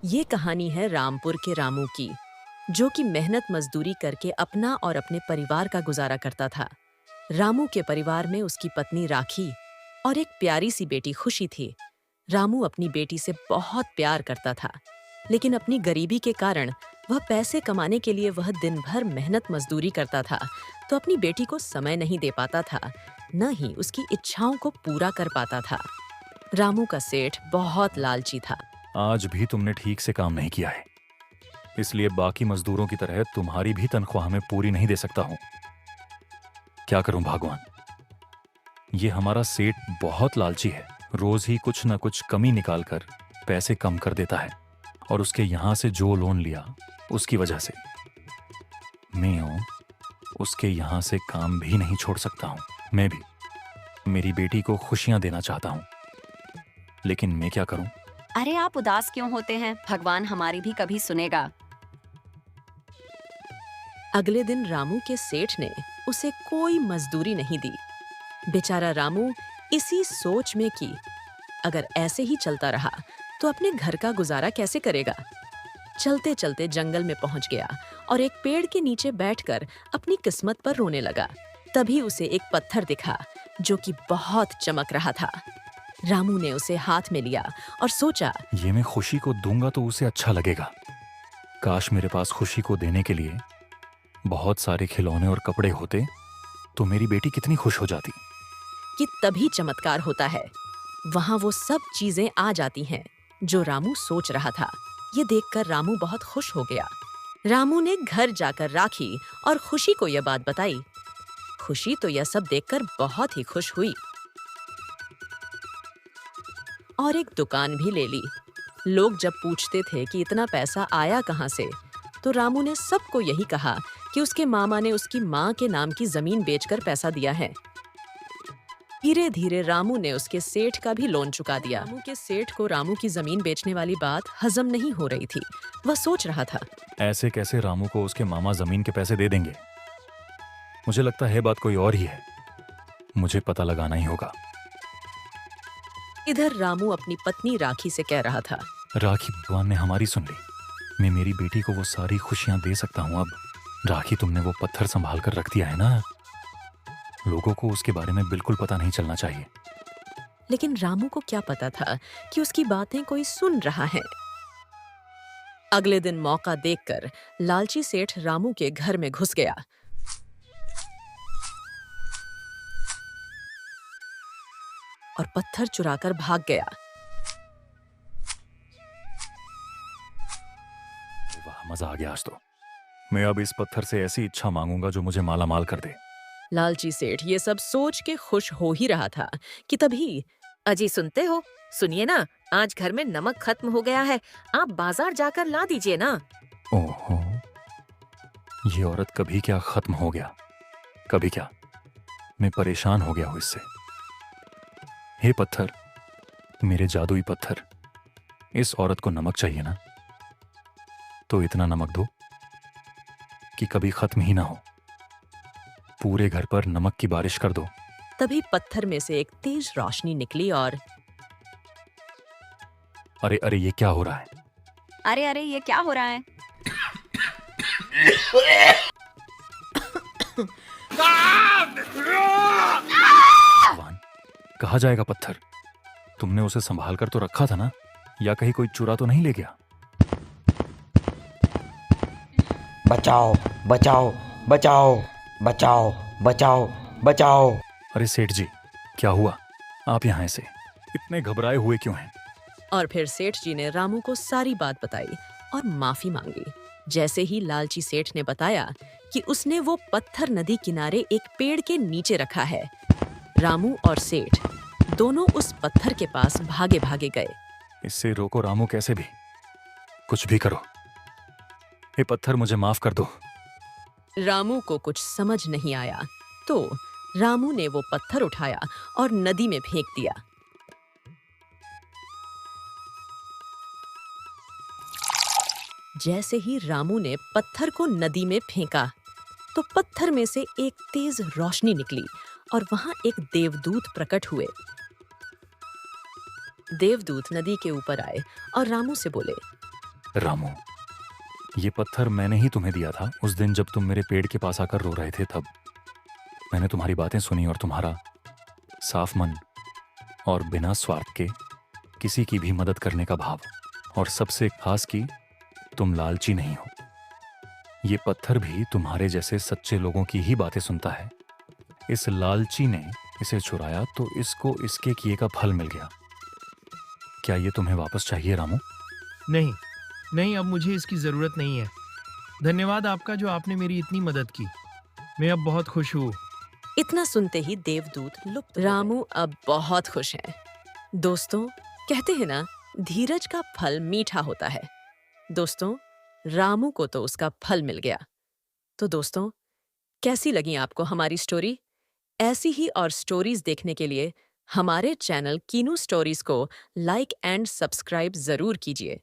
ये कहानी है रामपुर के रामू की, जो कि मेहनत मजदूरी करके अपना और अपने परिवार का गुजारा करता था। रामू के परिवार में उसकी पत्नी राखी और एक प्यारी सी बेटी खुशी थी। रामू अपनी बेटी से बहुत प्यार करता था, लेकिन अपनी गरीबी के कारण वह पैसे कमाने के लिए वह दिन भर मेहनत मजदूरी करता था, तो अपनी बेटी को समय नहीं दे पाता था, न ही उसकी इच्छाओं को पूरा कर पाता था। रामू का सेठ बहुत लालची था। आज भी तुमने ठीक से काम नहीं किया है, इसलिए बाकी मजदूरों की तरह तुम्हारी भी तनख्वाह में पूरी नहीं दे सकता हूं। क्या करूं भगवान, ये हमारा सेठ बहुत लालची है। रोज ही कुछ न कुछ कमी निकालकर पैसे कम कर देता है, और उसके यहां से जो लोन लिया उसकी वजह से मैं उसके यहां से काम भी नहीं छोड़ सकता हूं। मैं भी मेरी बेटी को खुशियां देना चाहता हूं, लेकिन मैं क्या करूं। अरे आप उदास क्यों होते हैं? भगवान हमारी भी कभी सुनेगा। अगले दिन रामू के सेठ ने उसे कोई मजदूरी नहीं दी। बेचारा रामू इसी सोच में कि अगर ऐसे ही चलता रहा तो अपने घर का गुजारा कैसे करेगा। चलते चलते जंगल में पहुंच गया और एक पेड़ के नीचे बैठकर अपनी किस्मत पर रोने लगा। तभी उसे एक पत्थर दिखा जो कि बहुत चमक रहा था। रामू ने उसे हाथ में लिया और सोचा, ये मैं खुशी को दूंगा तो उसे अच्छा लगेगा। काश मेरे पास खुशी को देने के लिए बहुत सारे खिलौने और कपड़े होते तो मेरी बेटी कितनी खुश हो जाती। कि तभी चमत्कार होता है। वहां वो सब चीजें आ जाती हैं जो रामू सोच रहा था। ये देखकर रामू बहुत खुश हो गया। रामू ने घर जाकर राखी और खुशी को यह बात बताई। खुशी तो यह सब देखकर बहुत ही खुश हुई और एक दुकान भी ले ली। लोग जब पूछते थे कि इतना पैसा आया कहां से, तो रामू ने सबको यही कहा कि उसके मामा ने उसकी माँ के नाम की जमीन बेचकर पैसा दिया है। धीरे धीरे रामू ने उसके सेठ का भी लोन चुका दिया। रामू के सेठ को रामू की जमीन बेचने वाली बात हजम नहीं हो रही थी। वह सोच रहा था, ऐसे कैसे रामू को उसके मामा जमीन के पैसे दे देंगे। मुझे लगता है बात कोई और ही है। मुझे पता लगाना ही होगा। इधर रामू अपनी पत्नी राखी से कह रहा था, राखी, भगवान ने हमारी सुन ली। मैं मेरी बेटी को वो सारी खुशियां दे सकता हूँ अब। राखी, तुमने वो पत्थर संभाल कर रख दिया है ना, लोगों को उसके बारे में बिल्कुल पता नहीं चलना चाहिए। लेकिन रामू को क्या पता था कि उसकी बातें कोई सुन रहा है। अगले दिन मौका देखकर लालची सेठ रामू के घर में घुस गया और पत्थर चुराकर भाग गया। वाह, मजा आ गया आज तो। मैं अब इस पत्थर से ऐसी इच्छा मांगूंगा जो मुझे माला माल कर दे। लालची सेठ ये सब सोच के खुश हो ही रहा था कि तभी, अजी सुनते हो? सुनिए ना, आज घर में नमक खत्म हो गया है, आप बाजार जाकर ला दीजिए ना। ओहो, ये औरत कभी क्या खत्म हो गया, कभी क्या। मैं परेशान हो गया हूं इससे। हे पत्थर, मेरे जादुई पत्थर, इस औरत को नमक चाहिए ना, तो इतना नमक दो कि कभी खत्म ही ना हो। पूरे घर पर नमक की बारिश कर दो। तभी पत्थर में से एक तेज रोशनी निकली और अरे अरे, ये क्या हो रहा है? अरे अरे, ये क्या हो रहा है? भगवान, कहाँ जाएगा पत्थर? तुमने उसे संभाल कर तो रखा था ना, या कहीं कोई चुरा तो नहीं ले गया? बचाओ बचाओ बचाओ बचाओ बचाओ बचाओ। अरे सेठ जी, क्या हुआ? आप यहाँ ऐसे इतने घबराए हुए क्यों हैं? और फिर सेठ जी ने रामू को सारी बात बताई और माफी मांगी। जैसे ही लालची सेठ ने बताया कि उसने वो पत्थर नदी किनारे एक पेड़ के नीचे रखा है, रामू और सेठ दोनों उस पत्थर के पास भागे भागे गए। इससे रोको रामू, कैसे भी कुछ भी करो। ये पत्थर मुझे माफ कर दो। रामू को कुछ समझ नहीं आया, तो रामू ने वो पत्थर उठाया और नदी में फेंक दिया। जैसे ही रामू ने पत्थर को नदी में फेंका, तो पत्थर में से एक तेज रोशनी निकली और वहां एक देवदूत प्रकट हुए। देवदूत नदी के ऊपर आए और रामू से बोले, रामू, ये पत्थर मैंने ही तुम्हें दिया था उस दिन जब तुम मेरे पेड़ के पास आकर रो रहे थे। तब मैंने तुम्हारी बातें सुनी और तुम्हारा साफ मन और बिना स्वार्थ के किसी की भी मदद करने का भाव, और सबसे खास कि तुम लालची नहीं हो। ये पत्थर भी तुम्हारे जैसे सच्चे लोगों की ही बातें सुनता है। इस लालची ने इसे चुराया तो इसको इसके किए का फल मिल गया। क्या ये तुम्हें वापस चाहिए रामू? नहीं नहीं, अब मुझे इसकी जरूरत नहीं है। धन्यवाद आपका जो आपने मेरी इतनी मदद की। मैं अब बहुत खुश हूँ। इतना सुनते ही देवदूत लुप्त। रामू अब बहुत खुश है। दोस्तों, कहते हैं ना, धीरज का फल मीठा होता है। दोस्तों, रामू को तो उसका फल मिल गया। तो दोस्तों, कैसी लगी आपको हमारी स्टोरी? ऐसी ही और स्टोरीज देखने के लिए हमारे चैनल कीनू स्टोरीज को लाइक एंड सब्सक्राइब जरूर कीजिए।